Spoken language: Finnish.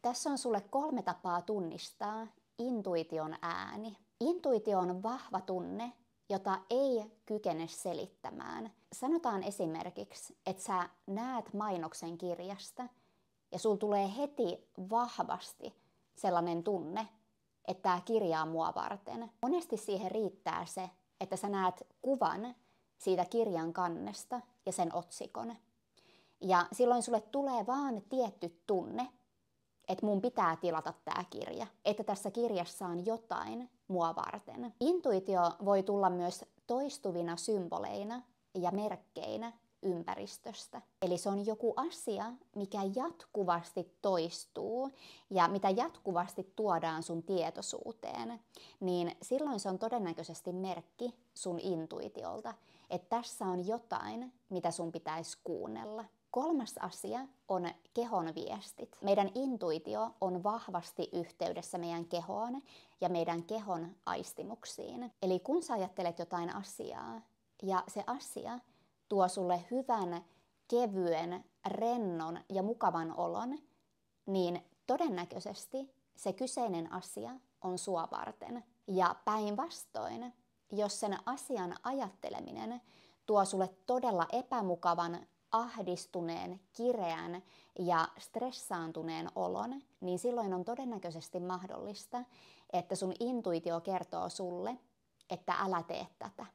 Tässä on sulle 3 tapaa tunnistaa intuition ääni. Intuitio on vahva tunne, jota ei kykene selittämään. Sanotaan esimerkiksi, että sä näet mainoksen kirjasta ja sul tulee heti vahvasti sellainen tunne, että tämä kirja on mua varten. Monesti siihen riittää se, että sä näet kuvan siitä kirjan kannesta ja sen otsikon. Ja silloin sulle tulee vaan tietty tunne, että mun pitää tilata tämä kirja, että tässä kirjassa on jotain mua varten. Intuitio voi tulla myös toistuvina symboleina ja merkkeinä ympäristöstä. Eli se on joku asia, mikä jatkuvasti toistuu ja mitä jatkuvasti tuodaan sun tietoisuuteen, niin silloin se on todennäköisesti merkki sun intuitiolta, että tässä on jotain, mitä sun pitäisi kuunnella. 3. asia on kehon viestit. Meidän intuitio on vahvasti yhteydessä meidän kehoon ja meidän kehon aistimuksiin. Eli kun sä ajattelet jotain asiaa ja se asia tuo sulle hyvän, kevyen, rennon ja mukavan olon, niin todennäköisesti se kyseinen asia on sua varten. Ja päinvastoin, jos sen asian ajatteleminen tuo sulle todella epämukavan, ahdistuneen, kireän ja stressaantuneen olon, niin silloin on todennäköisesti mahdollista, että sun intuitio kertoo sulle, että älä tee tätä.